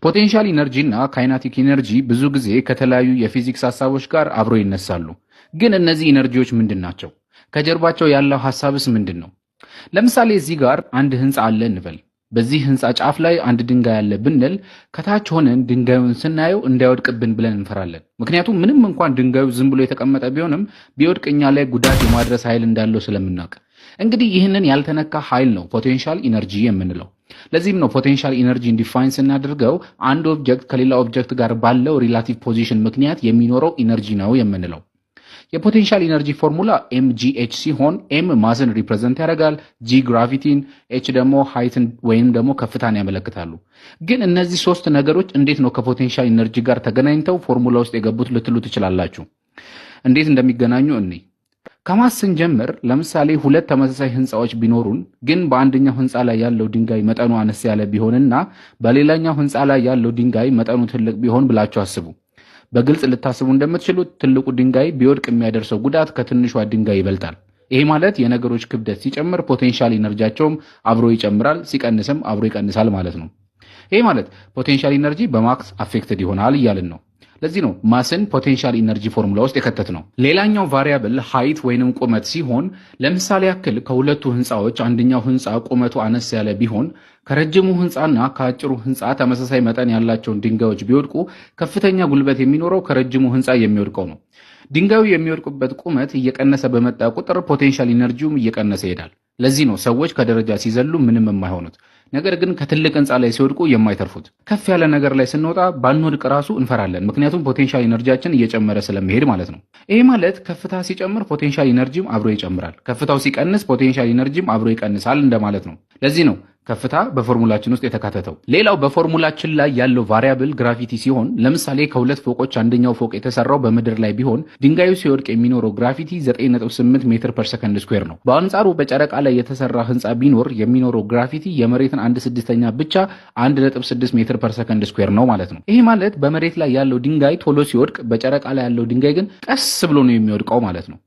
ፖቴንሻል ኢነርጂ እና ካይናቲክ ኢነርጂ ብዙ ጊዜ ከተለያዩ የፊዚክስ ሐሳቦች ጋር አብሮ ይነሳሉ። ግን እነዚህ ኢነርጂዎች ምንድናቸው? ከጀርባቸው ያለው ሐሳብስ ምንድነው? ለምሳሌ እዚህ ጋር አንድ ህንጻ አለ እንበል። በዚህ ህንጻ ጫፍ ላይ አንድ ድንጋይ አለ ብንል ከታች ሆነን ድንጋዩን ስናየው እንዳይወድቅብን ብለን እንፈራለን። ምክንያቱም ምንም እንኳን ድንጋዩ ዝም ብሎ የተቀመጠ ቢሆንም ቢወድቅ እኛ ላይ ጉዳት የማድረስ ኃይል እንዳለው ስለምናውቅ እንግዲህ ይህንን ያልተነካ ኃይል ነው ፖቴንሻል ኢነርጂ የምንለው። ለዚህም ነው ፖቴንሻል ኢነርጂን ዲፋይን ስናደርገው አንድ ኦብጀክት ከሌላ ኦብጀክት ጋር ባለው ሪላቲቭ ፖዚሽን ምክንያት የሚኖረው ኢነርጂ ነው የምንለው። የፖቴንሻል ኢነርጂ ፎርሙላ mgh ሲሆን m ማስን ሪፕሬዘንት ያደርጋል፣ g ግራቪቲን፣ h ደግሞ ሃይትን ወይንም ደግሞ ከፍታን ያመለክታሉ። ግን እነዚህ ሶስት ነገሮች እንዴት ነው ከፖቴንሻል ኢነርጂ ጋር ተገናኝተው ፎርሙላ ውስጥ የገቡት ልትሉ ትችላላችሁ። እንዴት እንደሚገናኙ እንይ። ከማስ ስንጀምር ለምሳሌ ሁለት ተመሳሳይ ህንጻዎች ቢኖሩን ግን በአንደኛው ህንጻ ላይ ያለው ድንጋይ መጠኑ አነስ ያለ ቢሆንና በሌላኛው ህንጻ ላይ ያለው ድንጋይ መጠኑ ትልቅ ቢሆን ብላችሁ አስቡ። በግልጽ ልታስቡ እንደምትችሉት ትልቁ ድንጋይ ቢወድቅ የሚያደርሰው ጉዳት ከትንሿ ድንጋይ ይበልጣል። ይሄ ማለት የነገሮች ክብደት ሲጨምር ፖቴንሻል ኢነርጂያቸውም አብሮ ይጨምራል፣ ሲቀንስም አብሮ ይቀንሳል ማለት ነው። ይሄ ማለት ፖቴንሻል ኢነርጂ በማስ አፌክትድ ይሆናል እያልን ነው። ለዚህ ነው ማስን ፖቴንሻል ኢነርጂ ፎርሙላ ውስጥ የከተት ነው። ሌላኛው ቫሪያብል ሃይት ወይንም ቁመት ሲሆን ለምሳሌ ያክል ከሁለቱ ህንጻዎች አንደኛው ህንጻ ቁመቱ አነስ ያለ ቢሆን ከረጅሙ ህንጻና ከአጭሩ ህንጻ ተመሳሳይ መጠን ያላቸውን ድንጋዮች ቢወድቁ ከፍተኛ ጉልበት የሚኖረው ከረጅሙ ህንጻ የሚወድቀው ነው። ድንጋዩ የሚወድቁበት ቁመት እየቀነሰ በመጣ ቁጥር ፖቴንሻል ኢነርጂውም እየቀነሰ ይሄዳል። ለዚህ ነው ሰዎች ከደረጃ ሲዘሉ ምንም የማይሆኑት፣ ነገር ግን ከትልቅ ህንጻ ላይ ሲወድቁ የማይተርፉት። ከፍ ያለ ነገር ላይ ስንወጣ ባንወድቅ ራሱ እንፈራለን፣ ምክንያቱም ፖቴንሻል ኢነርጂያችን እየጨመረ ስለሚሄድ ማለት ነው። ይሄ ማለት ከፍታ ሲጨምር ፖቴንሻል ኢነርጂም አብሮ ይጨምራል፣ ከፍታው ሲቀንስ ፖቴንሻል ኢነርጂም አብሮ ይቀንሳል እንደማለት ነው። ለዚህ ነው ከፍታ በፎርሙላችን ውስጥ የተካተተው። ሌላው በፎርሙላችን ላይ ያለው ቫሪያብል ግራቪቲ ሲሆን ለምሳሌ ከሁለት ፎቆች አንደኛው ፎቅ የተሰራው በምድር ላይ ቢሆን ድንጋዩ ሲወድቅ የሚኖረው ግራቪቲ 9.8 ሜትር ፐር ሰከንድ ስኩዌር ነው። በአንጻሩ በጨረቃ ላይ የተሰራ ህንጻ ቢኖር የሚኖረው ግራቪቲ የመሬትን 1/6 ብቻ 1.6 ሜትር ፐር ሰከንድ ስኩዌር ነው ማለት ነው። ይሄ ማለት በመሬት ላይ ያለው ድንጋይ ቶሎ ሲወድቅ፣ በጨረቃ ላይ ያለው ድንጋይ ግን ቀስ ብሎ ነው የሚወድቀው ማለት ነው።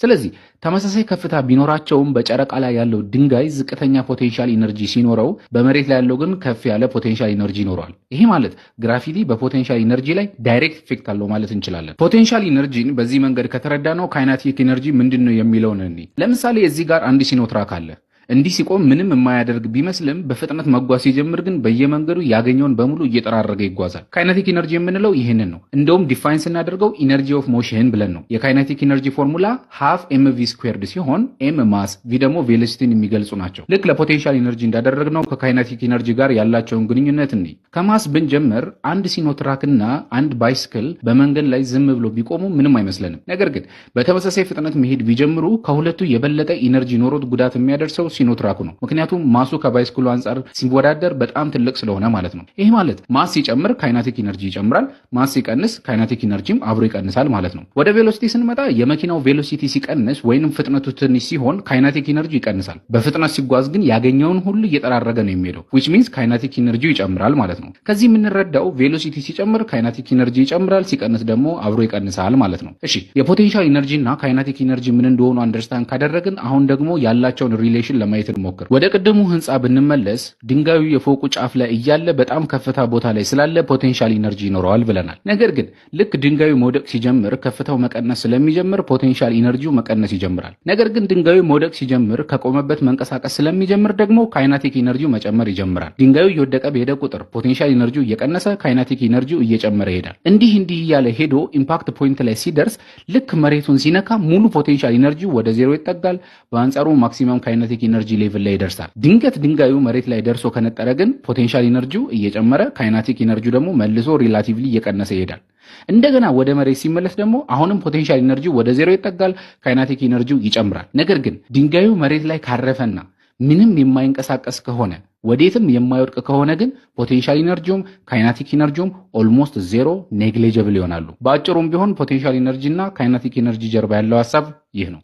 ስለዚህ ተመሳሳይ ከፍታ ቢኖራቸውም በጨረቃ ላይ ያለው ድንጋይ ዝቅተኛ ፖቴንሻል ኢነርጂ ሲኖረው በመሬት ላይ ያለው ግን ከፍ ያለ ፖቴንሻል ኢነርጂ ይኖረዋል። ይሄ ማለት ግራቪቲ በፖቴንሻል ኢነርጂ ላይ ዳይሬክት ኢፌክት አለው ማለት እንችላለን። ፖቴንሻል ኢነርጂን በዚህ መንገድ ከተረዳ ነው ካይናቲክ ኢነርጂ ምንድነው የሚለውን እንይ። ለምሳሌ እዚህ ጋር አንድ ሲኖትራክ አለ። እንዲህ ሲቆም ምንም የማያደርግ ቢመስልም በፍጥነት መጓዝ ሲጀምር ግን በየመንገዱ ያገኘውን በሙሉ እየጠራረገ ይጓዛል። ካይነቲክ ኢነርጂ የምንለው ይህንን ነው። እንደውም ዲፋይን ስናደርገው ኢነርጂ ኦፍ ሞሽን ብለን ነው። የካይነቲክ ኢነርጂ ፎርሙላ ሃፍ ኤምቪ ስኩዌርድ ሲሆን ኤም ማስ፣ ቪ ደግሞ ቬሎሲቲን የሚገልጹ ናቸው። ልክ ለፖቴንሻል ኢነርጂ እንዳደረግነው ከካይነቲክ ኢነርጂ ጋር ያላቸውን ግንኙነት እንይ። ከማስ ብንጀምር አንድ ሲኖትራክና አንድ ባይስክል በመንገድ ላይ ዝም ብሎ ቢቆሙ ምንም አይመስለንም። ነገር ግን በተመሳሳይ ፍጥነት መሄድ ቢጀምሩ ከሁለቱ የበለጠ ኢነርጂ ኖሮት ጉዳት የሚያደርሰው ሲኖትራኩ ነው። ምክንያቱም ማሱ ከባይስክሉ አንጻር ሲወዳደር በጣም ትልቅ ስለሆነ ማለት ነው። ይሄ ማለት ማስ ሲጨምር ካይናቲክ ኢነርጂ ይጨምራል፣ ማስ ሲቀንስ ካይናቲክ ኢነርጂም አብሮ ይቀንሳል ማለት ነው። ወደ ቬሎሲቲ ስንመጣ የመኪናው ቬሎሲቲ ሲቀንስ ወይንም ፍጥነቱ ትንሽ ሲሆን ካይናቲክ ኢነርጂ ይቀንሳል። በፍጥነት ሲጓዝ ግን ያገኘውን ሁሉ እየጠራረገ ነው የሚሄደው which means ካይናቲክ ኢነርጂ ይጨምራል ማለት ነው። ከዚህ የምንረዳው ቬሎሲቲ ሲጨምር ካይናቲክ ኢነርጂ ይጨምራል፣ ሲቀንስ ደግሞ አብሮ ይቀንሳል ማለት ነው። እሺ የፖቴንሻል ኢነርጂ እና ካይናቲክ ኢነርጂ ምን እንደሆኑ አንደርስታንድ ካደረግን አሁን ደግሞ ያላቸውን ሪሌሽን ለማየት እንሞክር። ወደ ቅድሙ ህንጻ ብንመለስ ድንጋዩ የፎቁ ጫፍ ላይ እያለ በጣም ከፍታ ቦታ ላይ ስላለ ፖቴንሻል ኢነርጂ ይኖረዋል ብለናል። ነገር ግን ልክ ድንጋዩ መውደቅ ሲጀምር ከፍታው መቀነስ ስለሚጀምር ፖቴንሻል ኢነርጂው መቀነስ ይጀምራል። ነገር ግን ድንጋዩ መውደቅ ሲጀምር ከቆመበት መንቀሳቀስ ስለሚጀምር ደግሞ ካይናቲክ ኢነርጂው መጨመር ይጀምራል። ድንጋዩ እየወደቀ በሄደ ቁጥር ፖቴንሻል ኢነርጂው እየቀነሰ ካይናቲክ ኢነርጂው እየጨመረ ይሄዳል። እንዲህ እያለ ሄዶ ኢምፓክት ፖይንት ላይ ሲደርስ ልክ መሬቱን ሲነካ ሙሉ ፖቴንሻል ኢነርጂው ወደ ዜሮ ይጠጋል። በአንጻሩ ማክሲመም ካይናቲክ ኢነርጂ ሌቭል ላይ ይደርሳል። ድንገት ድንጋዩ መሬት ላይ ደርሶ ከነጠረ ግን ፖቴንሻል ኢነርጂው እየጨመረ ካይናቲክ ኢነርጂው ደግሞ መልሶ ሪላቲቭሊ እየቀነሰ ይሄዳል። እንደገና ወደ መሬት ሲመለስ ደግሞ አሁንም ፖቴንሻል ኢነርጂው ወደ ዜሮ ይጠጋል፣ ካይናቲክ ኢነርጂው ይጨምራል። ነገር ግን ድንጋዩ መሬት ላይ ካረፈና ምንም የማይንቀሳቀስ ከሆነ ወዴትም የማይወድቅ ከሆነ ግን ፖቴንሻል ኢነርጂውም ካይናቲክ ኢነርጂውም ኦልሞስት ዜሮ ኔግሊጂብል ይሆናሉ። በአጭሩም ቢሆን ፖቴንሻል ኢነርጂ እና ካይናቲክ ኢነርጂ ጀርባ ያለው ሐሳብ ይህ ነው።